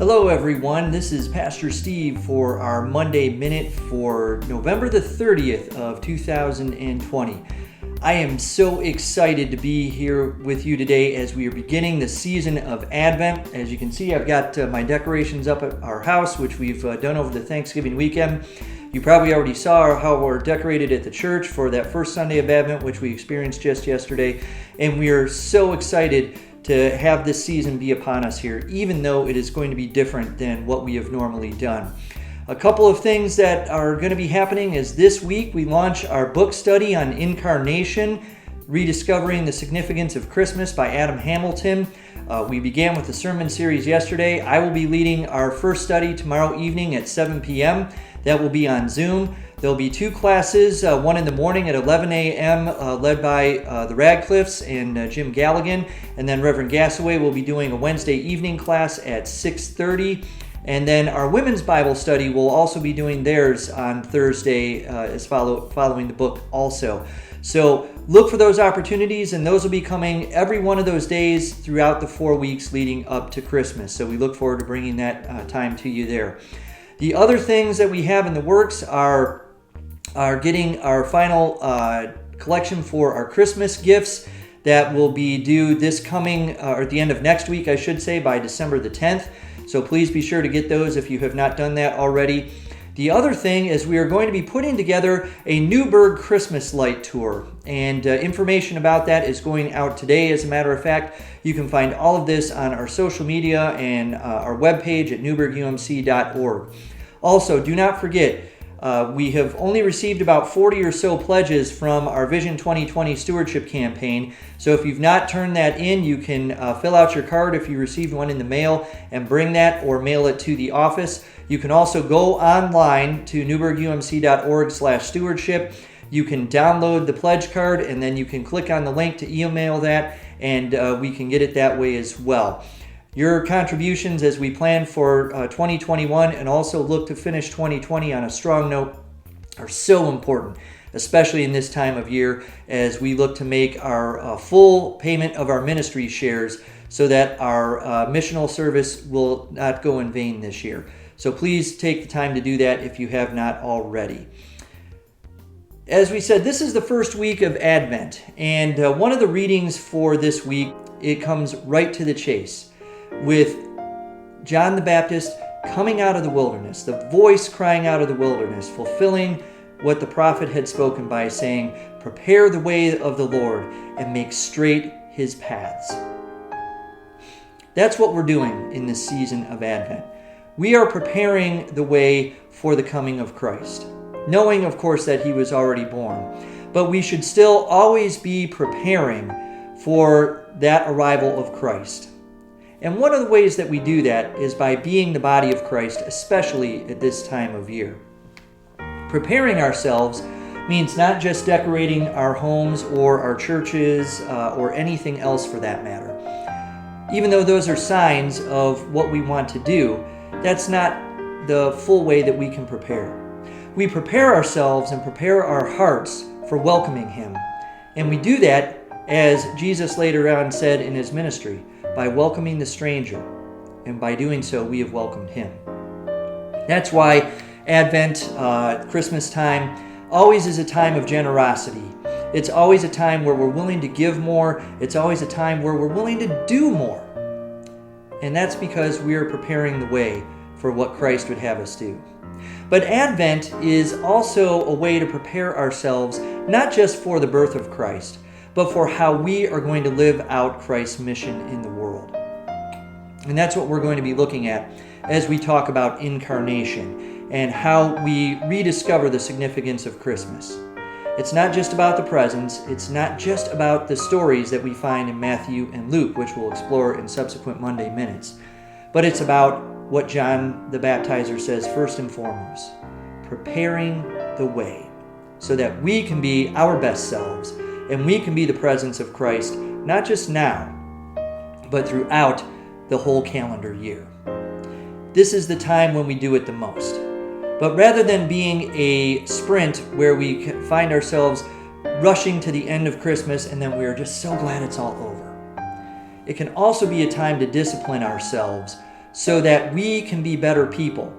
Hello everyone, this is Pastor Steve for our Monday Minute for November the 30th of 2020. I am so excited to be here with you today as we are beginning the season of Advent. As you can see, I've got my decorations up at our house, which we've done over the Thanksgiving weekend. You probably already saw how we're decorated at the church for that first Sunday of Advent, which we experienced just yesterday. And we are so excited to have this season be upon us here, even though it is going to be different than what we have normally done. A couple of things that are going to be happening is this week we launch our book study on Incarnation, Rediscovering the Significance of Christmas by Adam Hamilton. We began with the sermon series yesterday. I will be leading our first study tomorrow evening at 7 p.m. That will be on Zoom. There'll be two classes, one in the morning at 11 a.m. Led by the Radcliffes and Jim Galligan. And then Reverend Gassaway will be doing a Wednesday evening class at 6:30. And then our women's Bible study will also be doing theirs on Thursday as following the book also. So look for those opportunities, and those will be coming every one of those days throughout the 4 weeks leading up to Christmas. So we look forward to bringing that time to you there. The other things that we have in the works are getting our final collection for our Christmas gifts that will be due this coming, or at the end of next week, I should say, by December the 10th. So please be sure to get those if you have not done that already. The other thing is we are going to be putting together a Newburgh Christmas light tour, and information about that is going out today. As a matter of fact, you can find all of this on our social media and our webpage at newburghumc.org. Also, do not forget, we have only received about 40 or so pledges from our Vision 2020 stewardship campaign. So if you've not turned that in, you can fill out your card if you received one in the mail and bring that or mail it to the office. You can also go online to newburghumc.org/stewardship. You can download the pledge card, and then you can click on the link to email that, and we can get it that way as well. Your contributions as we plan for 2021 and also look to finish 2020 on a strong note are so important, especially in this time of year as we look to make our full payment of our ministry shares so that our missional service will not go in vain this year. So please take the time to do that if you have not already. As we said, this is the first week of Advent, and one of the readings for this week, it comes right to the chase, with John the Baptist coming out of the wilderness, the voice crying out of the wilderness, fulfilling what the prophet had spoken by saying, "Prepare the way of the Lord and make straight his paths." That's what we're doing in this season of Advent. We are preparing the way for the coming of Christ, knowing, of course, that he was already born. But we should still always be preparing for that arrival of Christ. And one of the ways that we do that is by being the body of Christ, especially at this time of year. Preparing ourselves means not just decorating our homes or our churches or anything else for that matter. Even though those are signs of what we want to do, that's not the full way that we can prepare. We prepare ourselves and prepare our hearts for welcoming him. And we do that, as Jesus later on said in his ministry, by welcoming the stranger. And by doing so, we have welcomed him. That's why Advent, Christmas time, always is a time of generosity. It's always a time where we're willing to give more. It's always a time where we're willing to do more. And that's because we are preparing the way for what Christ would have us do. But Advent is also a way to prepare ourselves, not just for the birth of Christ, but for how we are going to live out Christ's mission in the world. And that's what we're going to be looking at as we talk about incarnation and how we rediscover the significance of Christmas. It's not just about the presents. It's not just about the stories that we find in Matthew and Luke, which we'll explore in subsequent Monday Minutes. But it's about what John the Baptizer says first and foremost, preparing the way so that we can be our best selves and we can be the presence of Christ, not just now, but throughout the whole calendar year. This is the time when we do it the most. But rather than being a sprint where we find ourselves rushing to the end of Christmas and then we are just so glad it's all over, it can also be a time to discipline ourselves so that we can be better people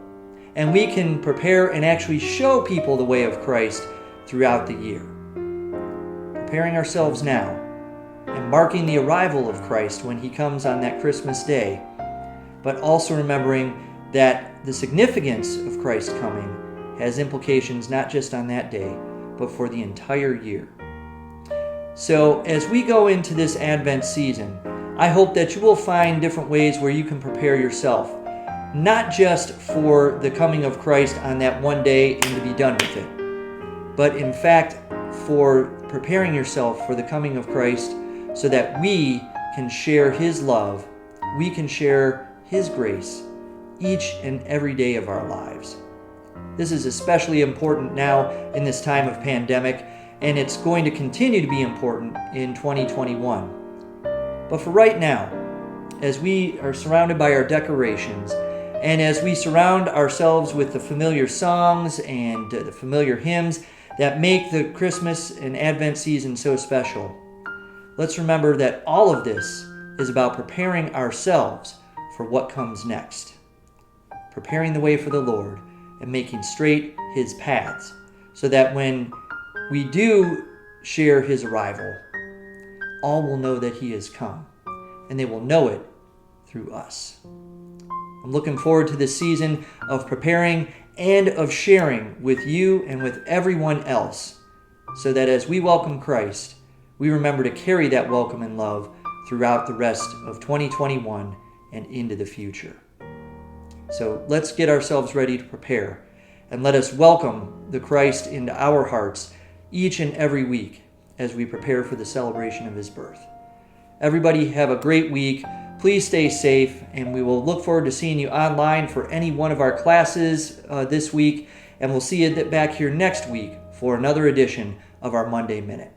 and we can prepare and actually show people the way of Christ throughout the year. Preparing ourselves now and marking the arrival of Christ when he comes on that Christmas day, but also remembering that the significance of Christ coming has implications not just on that day, but for the entire year. So as we go into this Advent season, I hope that you will find different ways where you can prepare yourself, not just for the coming of Christ on that one day and to be done with it, but in fact for preparing yourself for the coming of Christ so that we can share his love, we can share his grace each and every day of our lives. This is especially important now in this time of pandemic, and it's going to continue to be important in 2021. But for right now, as we are surrounded by our decorations, and as we surround ourselves with the familiar songs and the familiar hymns that make the Christmas and Advent season so special, let's remember that all of this is about preparing ourselves for what comes next. Preparing the way for the Lord and making straight his paths so that when we do share his arrival, all will know that he has come, and they will know it through us. I'm looking forward to this season of preparing and of sharing with you and with everyone else, so that as we welcome Christ, we remember to carry that welcome and love throughout the rest of 2021 and into the future. So let's get ourselves ready to prepare, and let us welcome the Christ into our hearts each and every week as we prepare for the celebration of his birth. Everybody have a great week. Please stay safe, and we will look forward to seeing you online for any one of our classes this week, and we'll see you back here next week for another edition of our Monday Minute.